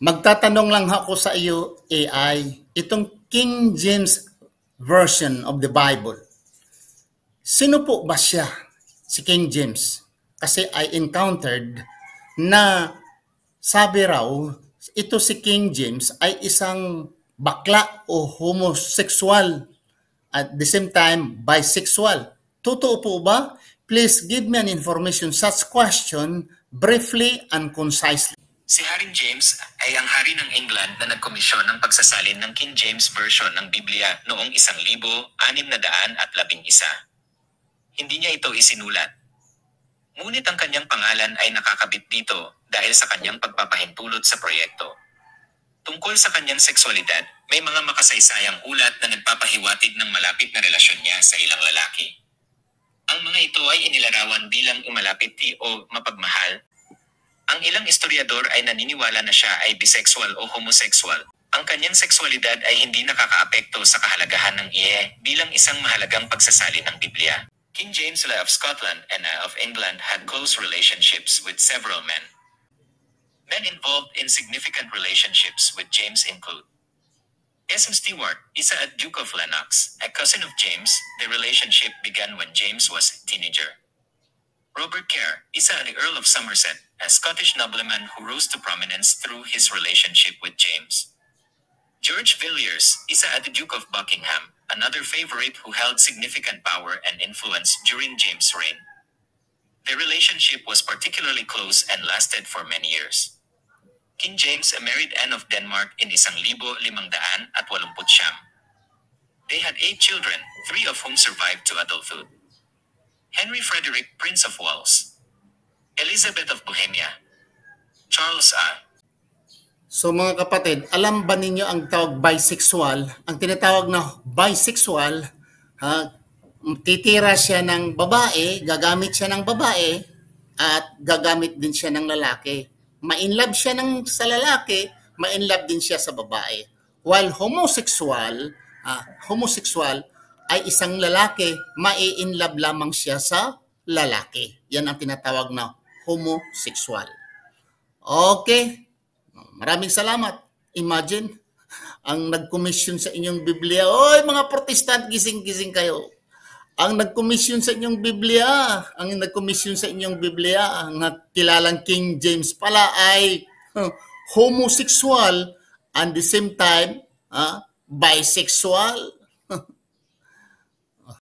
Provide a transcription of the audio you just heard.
Magtatanong lang ako sa iyo, AI. Itong King James Version of the Bible, sino po ba siya, si King James? Kasi I encountered na sabi raw, ito si King James ay isang bakla o homosexual at the same time bisexual. Totoo po ba? Please give me an information such question briefly and concisely. Si Haring James ay ang hari ng England na nagkomisyon ng pagsasalin ng King James Version ng Biblia noong 1611. Hindi niya ito isinulat. Ngunit ang kanyang pangalan ay nakakabit dito dahil sa kanyang pagpapahintulot sa proyekto. Tungkol sa kanyang sexualidad, may mga makasaysayang ulat na nagpapahiwatig ng malapit na relasyon niya sa ilang lalaki. Ang mga ito ay inilarawan bilang malapit o mapagmahal. Ang ilang historiador ay naniniwala na siya ay bisexual o homosexual. Ang kanyang sexualidad ay hindi nakakaapekto sa kahalagahan ng bilang isang mahalagang pagsasalin ng Biblia. King James I of Scotland and I of England had close relationships with several men. Men involved in significant relationships with James include S.M. Stewart, isa at Duke of Lennox, a cousin of James. The relationship began when James was a teenager. Robert Kerr, isa at the Earl of Somerset, a Scottish nobleman who rose to prominence through his relationship with James. George Villiers, isa at the Duke of Buckingham, another favorite who held significant power and influence during James' reign. Their relationship was particularly close and lasted for many years. King James married Anne of Denmark in 1580. They had 8 children, 3 of whom survived to adulthood. Henry Frederick, Prince of Wales. Elizabeth of Bohemia. Charles A. So mga kapatid, alam ba ninyo ang tawag bisexual? Ang tinatawag na bisexual, titira siya ng babae, gagamit siya ng babae, at gagamit din siya ng lalaki. Ma-inlove siya sa lalaki, ma-inlove din siya sa babae. While homosexual ay isang lalaki, ma-inlove lamang siya sa lalaki. Yan ang tinatawag na homosexual. Okay. Maraming salamat. Imagine, ang nag-commission sa inyong Biblia, oy mga Protestant, gising-gising kayo. Ang nag-commission sa inyong Biblia, ang kilalang King James pala ay homosexual and the same time bisexual.